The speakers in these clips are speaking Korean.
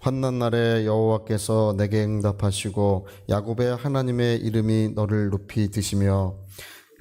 환난 날에 여호와께서 내게 응답하시고 야곱의 하나님의 이름이 너를 높이 드시며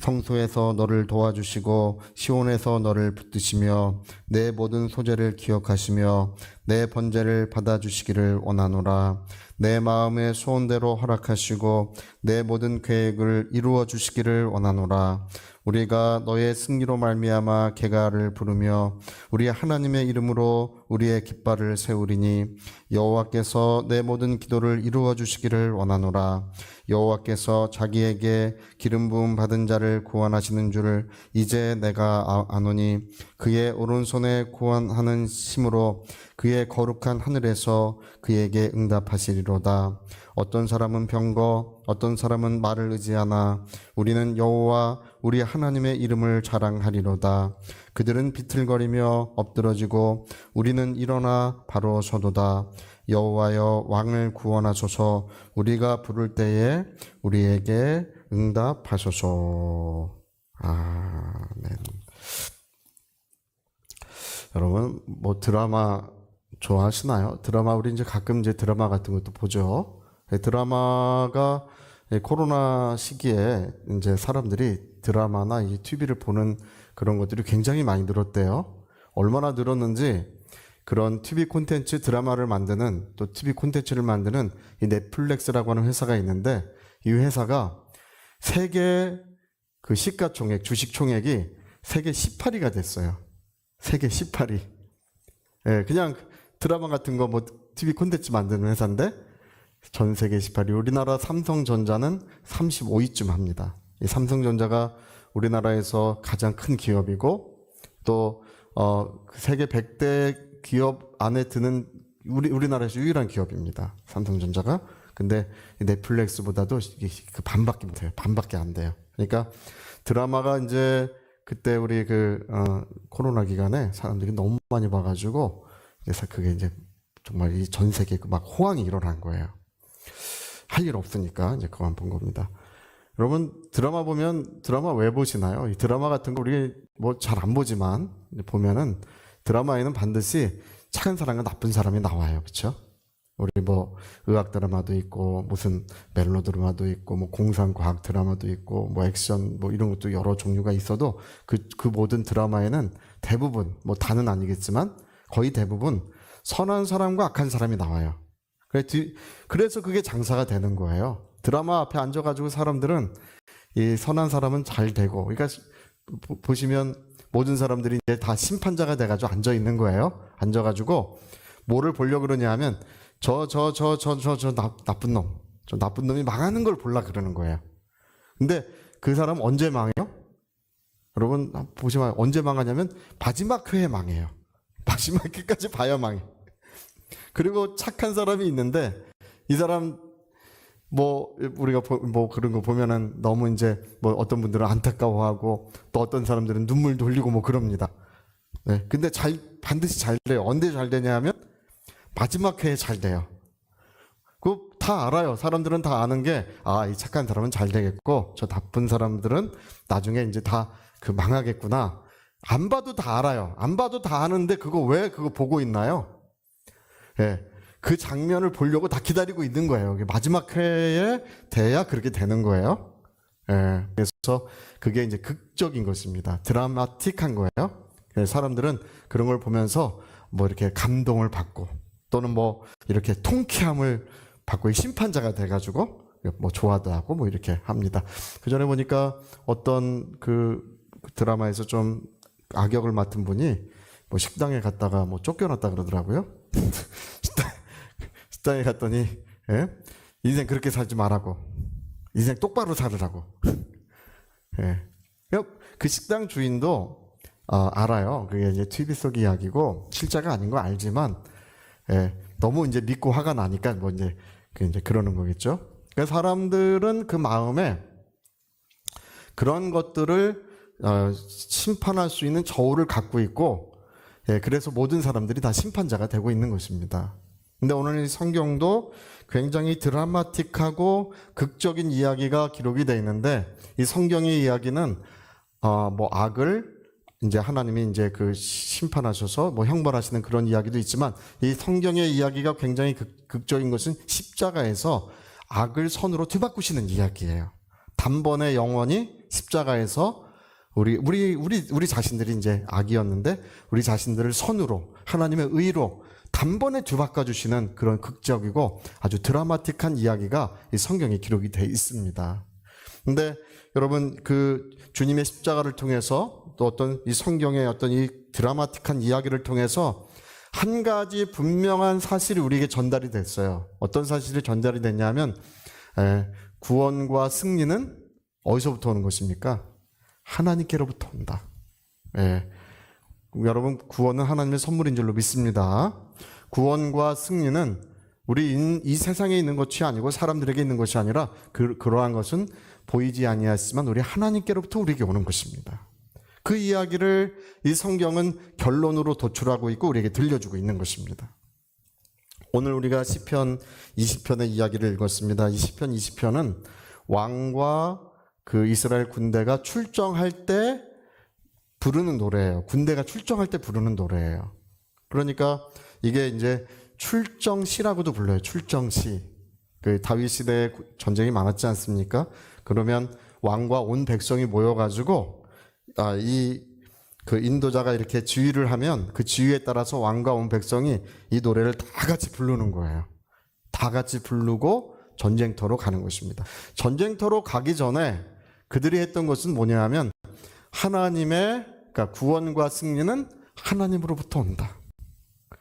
성소에서 너를 도와주시고 시온에서 너를 붙드시며 내 모든 소재를 기억하시며 내 번제를 받아주시기를 원하노라. 내 마음의 소원대로 허락하시고 내 모든 계획을 이루어 주시기를 원하노라. 우리가 너의 승리로 말미암아 개가를 부르며 우리 하나님의 이름으로 우리의 깃발을 세우리니 여호와께서 내 모든 기도를 이루어 주시기를 원하노라. 여호와께서 자기에게 기름 부음 받은 자를 구원하시는 줄을 이제 내가 아노니 그의 오른손에 구원하는 힘으로 그의 거룩한 하늘에서 그에게 응답하시리로다. 어떤 사람은 병거, 어떤 사람은 말을 의지하나 우리는 여호와 우리 하나님의 이름을 자랑하리로다. 그들은 비틀거리며 엎드러지고 우리는 일어나 바로 서도다. 여호와여 왕을 구원하소서. 우리가 부를 때에 우리에게 응답하소서. 아멘. 여러분 뭐 드라마 좋아하시나요? 드라마 우리 이제 가끔 이제 드라마 같은 것도 보죠. 드라마가 코로나 시기에 이제 사람들이 드라마나 이 TV를 보는 그런 것들이 굉장히 많이 늘었대요. 얼마나 늘었는지 그런 TV 콘텐츠 드라마를 만드는 또 TV 콘텐츠를 만드는 이 넷플릭스라고 하는 회사가 있는데 이 회사가 세계 그 시가총액 주식 총액이 세계 18위가 됐어요. 세계 18위. 예, 그냥 드라마 같은 거 뭐 TV 콘텐츠 만드는 회사인데 전 세계 18위. 우리나라 삼성전자는 35위쯤 합니다. 이 삼성전자가 우리나라에서 가장 큰 기업이고 또 세계 100대 기업 안에 드는 우리나라에서 유일한 기업입니다. 삼성전자가. 근데 넷플릭스보다도 그 반밖에 못해요. 반밖에 안 돼요. 그러니까 드라마가 이제 그때 우리 코로나 기간에 사람들이 너무 많이 봐가지고 그래서 그게 이제 정말 이 전 세계에 막 호황이 일어난 거예요. 할 일 없으니까 이제 그만 본 겁니다. 여러분 드라마 보면 드라마 왜 보시나요? 이 드라마 같은 거 우리 뭐 잘 안 보지만 보면은 드라마에는 반드시 착한 사람과 나쁜 사람이 나와요. 그렇죠? 우리 뭐 의학 드라마도 있고 무슨 멜로 드라마도 있고 뭐 공상 과학 드라마도 있고 뭐 액션 뭐 이런 것도 여러 종류가 있어도 그 모든 드라마에는 대부분 뭐 다는 아니겠지만 거의 대부분 선한 사람과 악한 사람이 나와요. 그래서 그게 장사가 되는 거예요. 드라마 앞에 앉아가지고 사람들은 이 선한 사람은 잘 되고, 그러니까 보시면 모든 사람들이 이제 다 심판자가 돼가지고 앉아 있는 거예요. 앉아가지고 뭐를 보려고 그러냐 하면 나쁜 놈, 저 나쁜 놈이 망하는 걸 보려 그러는 거예요. 근데 그 사람 언제 망해요? 여러분 보시면 언제 망하냐면 마지막 회에 망해요. 마지막 회까지 봐야 망해. 그리고 착한 사람이 있는데 이 사람 뭐 우리가 뭐 그런 거 보면은 너무 이제 뭐 어떤 분들은 안타까워하고 또 어떤 사람들은 눈물 돌리고 뭐 그럽니다. 네. 근데 반드시 잘 돼요. 언제 잘 되냐 하면 마지막 회에 잘 돼요. 그 다 알아요. 사람들은 다 아는 게 이 착한 사람은 잘 되겠고 저 나쁜 사람들은 나중에 이제 다 망하겠구나. 안 봐도 다 알아요. 안 봐도 다 아는데 왜 그거 보고 있나요? 예. 그 장면을 보려고 다 기다리고 있는 거예요. 마지막 회에 돼야 그렇게 되는 거예요. 예. 그래서 그게 이제 극적인 것입니다. 드라마틱한 거예요. 그래서 사람들은 그런 걸 보면서 뭐 이렇게 감동을 받고 또는 뭐 이렇게 통쾌함을 받고 심판자가 돼가지고 뭐 좋아도 하고 뭐 이렇게 합니다. 그 전에 보니까 어떤 그 드라마에서 좀 악역을 맡은 분이 뭐 식당에 갔다가 뭐 쫓겨났다 그러더라고요. 식당에 갔더니 예? 인생 그렇게 살지 말라고, 인생 똑바로 살으라고. 예. 그 식당 주인도 알아요. 그게 이제 TV 속 이야기고 실제가 아닌 거 알지만 예, 너무 이제 믿고 화가 나니까 뭐 이제 그러는 거겠죠. 그러니까 사람들은 그 마음에 그런 것들을 심판할 수 있는 저울을 갖고 있고, 예, 그래서 모든 사람들이 다 심판자가 되고 있는 것입니다. 근데 오늘 이 성경도 굉장히 드라마틱하고 극적인 이야기가 기록이 되어 있는데 이 성경의 이야기는 뭐 악을 이제 하나님이 이제 그 심판하셔서 뭐 형벌하시는 그런 이야기도 있지만, 이 성경의 이야기가 굉장히 극적인 것은 십자가에서 악을 선으로 뒤바꾸시는 이야기예요. 단번에 영원히 십자가에서 우리 자신들이 이제 악이었는데 우리 자신들을 선으로 하나님의 의로 단번에 뒤바꿔 주시는 그런 극적이고 아주 드라마틱한 이야기가 이 성경에 기록이 되어 있습니다. 근데 여러분, 그 주님의 십자가를 통해서 또 어떤 이 성경의 어떤 이 드라마틱한 이야기를 통해서 한 가지 분명한 사실이 우리에게 전달이 됐어요. 어떤 사실이 전달이 됐냐면, 구원과 승리는 어디서부터 오는 것입니까? 하나님께로부터 온다. 여러분, 구원은 하나님의 선물인 줄로 믿습니다. 구원과 승리는 우리 이 세상에 있는 것이 아니고 사람들에게 있는 것이 아니라 그러한 것은 보이지 아니하지만 우리 하나님께로부터 우리에게 오는 것입니다. 그 이야기를 이 성경은 결론으로 도출하고 있고 우리에게 들려주고 있는 것입니다. 오늘 우리가 시편 20편의 이야기를 읽었습니다. 이 시편 20편은 왕과 그 이스라엘 군대가 출정할 때 부르는 노래예요. 군대가 출정할 때 부르는 노래예요. 그러니까 이게 이제 출정시라고도 불러요. 출정시. 그 다윗 시대에 전쟁이 많았지 않습니까? 그러면 왕과 온 백성이 모여가지고 그 인도자가 이렇게 지휘를 하면 그 지휘에 따라서 왕과 온 백성이 이 노래를 다 같이 부르는 거예요. 다 같이 부르고 전쟁터로 가는 것입니다. 전쟁터로 가기 전에 그들이 했던 것은 뭐냐 하면 하나님의, 그러니까 구원과 승리는 하나님으로부터 온다.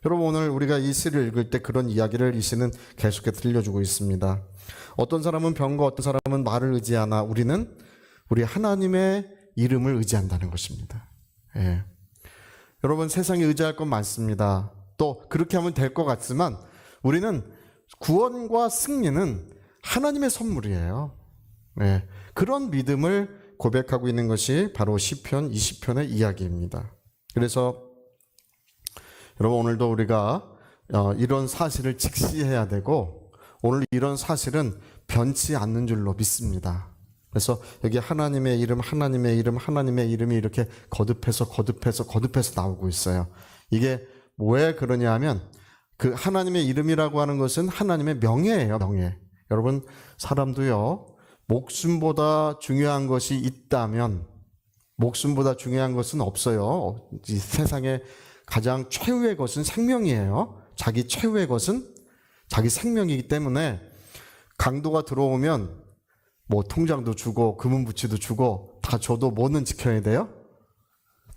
여러분, 오늘 우리가 이 시를 읽을 때 그런 이야기를 이 시는 계속해서 들려주고 있습니다. 어떤 사람은 병과 어떤 사람은 말을 의지하나 우리는 우리 하나님의 이름을 의지한다는 것입니다. 여러분, 세상에 의지할 건 많습니다. 또 그렇게 하면 될 것 같지만 우리는 구원과 승리는 하나님의 선물이에요. 그런 믿음을 고백하고 있는 것이 바로 시편 20편의 이야기입니다. 그래서 여러분, 오늘도 우리가 이런 사실을 직시해야 되고 오늘 이런 사실은 변치 않는 줄로 믿습니다. 그래서 여기 하나님의 이름, 하나님의 이름, 하나님의 이름이 이렇게 거듭해서 나오고 있어요. 이게 왜 그러냐 하면 그 하나님의 이름이라고 하는 것은 하나님의 명예예요, 명예. 여러분, 사람도요, 목숨보다 중요한 것이 있다면 목숨보다 중요한 것은 없어요. 이 세상에 가장 최후의 것은 생명이에요. 자기 최후의 것은 자기 생명이기 때문에 강도가 들어오면 뭐 통장도 주고 금은부치도 주고 다 줘도 뭐는 지켜야 돼요?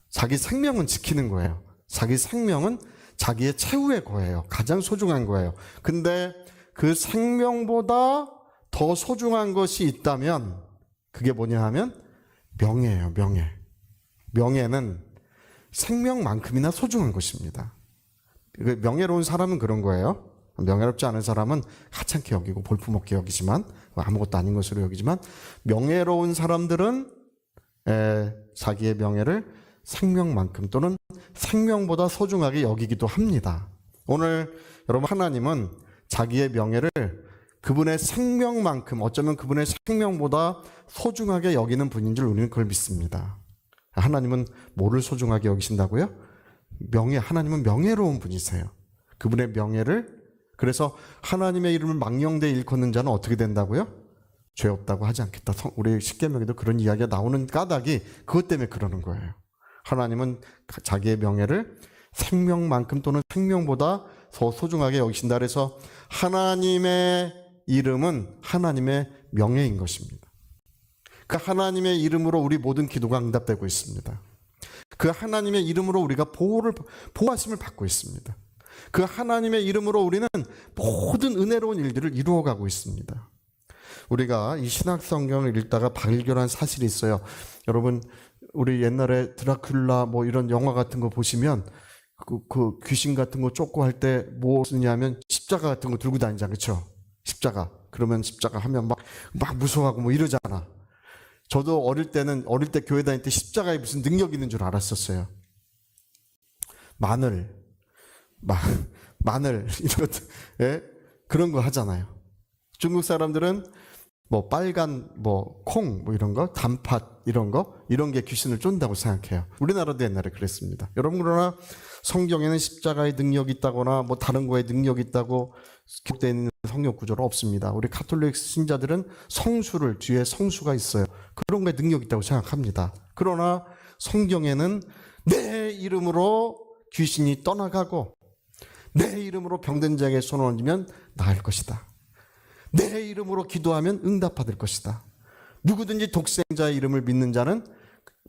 자기 생명은 지키는 거예요. 자기 생명은 자기의 최후의 거예요. 가장 소중한 거예요. 근데 그 생명보다 더 소중한 것이 있다면 그게 뭐냐 하면 명예예요. 명예. 명예는 생명만큼이나 소중한 것입니다. 명예로운 사람은 그런 거예요. 명예롭지 않은 사람은 하찮게 여기고 볼품없게 여기지만 아무것도 아닌 것으로 여기지만 명예로운 사람들은 자기의 명예를 생명만큼 또는 생명보다 소중하게 여기기도 합니다. 오늘 여러분, 하나님은 자기의 명예를 그분의 생명만큼, 어쩌면 그분의 생명보다 소중하게 여기는 분인 줄 우리는 그걸 믿습니다. 하나님은 뭐를 소중하게 여기신다고요? 명예, 하나님은 명예로운 분이세요. 그분의 명예를, 그래서 하나님의 이름을 망령되이 일컫는 자는 어떻게 된다고요? 죄 없다고 하지 않겠다. 우리 십계명에도 그런 이야기가 나오는 까닭이 그것 때문에 그러는 거예요. 하나님은 자기의 명예를 생명만큼 또는 생명보다 더 소중하게 여기신다. 그래서 하나님의 이름은 하나님의 명예인 것입니다. 그 하나님의 이름으로 우리 모든 기도가 응답되고 있습니다. 그 하나님의 이름으로 우리가 보호하심을 받고 있습니다. 그 하나님의 이름으로 우리는 모든 은혜로운 일들을 이루어가고 있습니다. 우리가 이 신약 성경을 읽다가 발견한 사실이 있어요. 여러분, 우리 옛날에 드라큘라 뭐 이런 영화 같은 거 보시면 그 귀신 같은 거 쫓고 할 때 뭐 쓰냐면 십자가 같은 거 들고 다니잖아, 그렇죠? 십자가. 그러면 십자가 하면 막 무서워하고 뭐 이러잖아. 저도 어릴 때 교회 다닐 때 십자가에 무슨 능력 있는 줄 알았었어요. 마늘 이런 것들, 그런 거 하잖아요. 중국 사람들은 뭐 빨간 뭐 콩 뭐 이런 거, 단팥 이런 게 귀신을 쫓는다고 생각해요. 우리나라도 옛날에 그랬습니다. 여러분, 그러나 성경에는 십자가의 능력이 있다거나 뭐 다른 거에 능력이 있다고 기록되어 있는 성경 구조는 없습니다. 우리 가톨릭 신자들은 성수를, 뒤에 성수가 있어요. 그런 거에 능력이 있다고 생각합니다. 그러나 성경에는 내 이름으로 귀신이 떠나가고 내 이름으로 병든 자에게 손을 얹으면 나을 것이다. 내 이름으로 기도하면 응답받을 것이다. 누구든지 독생자의 이름을 믿는 자는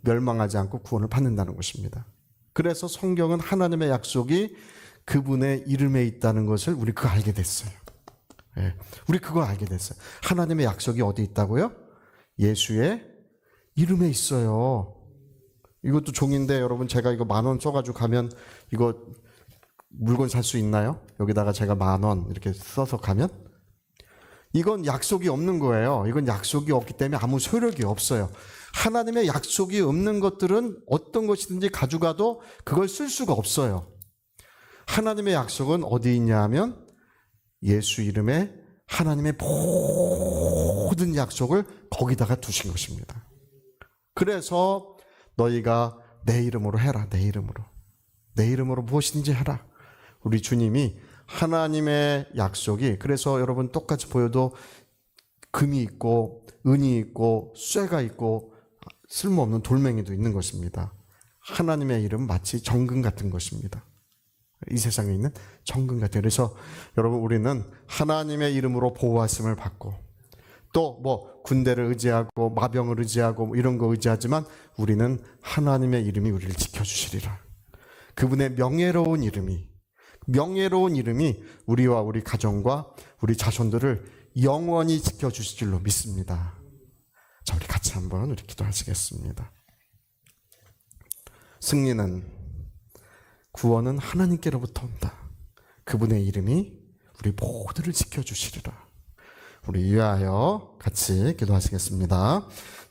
멸망하지 않고 구원을 받는다는 것입니다. 그래서 성경은 하나님의 약속이 그분의 이름에 있다는 것을 우리 그거 알게 됐어요. 예, 우리 그거 알게 됐어요. 하나님의 약속이 어디 있다고요? 예수의 이름에 있어요. 이것도 종인데 여러분, 제가 이거 10,000원 써가지고 가면 이거 물건 살 수 있나요? 여기다가 제가 10,000원 이렇게 써서 가면? 이건 약속이 없는 거예요. 이건 약속이 없기 때문에 아무 효력이 없어요. 하나님의 약속이 없는 것들은 어떤 것이든지 가져가도 그걸 쓸 수가 없어요. 하나님의 약속은 어디 있냐 하면 예수 이름에 하나님의 모든 약속을 거기다가 두신 것입니다. 그래서 너희가 내 이름으로 해라. 내 이름으로. 내 이름으로 무엇인지 해라. 우리 주님이 하나님의 약속이, 그래서 여러분 똑같이 보여도 금이 있고 은이 있고 쇠가 있고 쓸모없는 돌멩이도 있는 것입니다. 하나님의 이름 마치 정금 같은 것입니다. 이 세상에 있는 정금 같아요. 그래서 여러분, 우리는 하나님의 이름으로 보호하심을 받고 또 뭐 군대를 의지하고 마병을 의지하고 뭐 이런 거 의지하지만 우리는 하나님의 이름이 우리를 지켜주시리라. 그분의 명예로운 이름이 우리와 우리 가정과 우리 자손들을 영원히 지켜주실 줄로 믿습니다. 자, 우리 같이 한번 우리 기도하시겠습니다. 승리는, 구원은 하나님께로부터 온다. 그분의 이름이 우리 모두를 지켜주시리라. 우리 위하여 같이 기도하시겠습니다.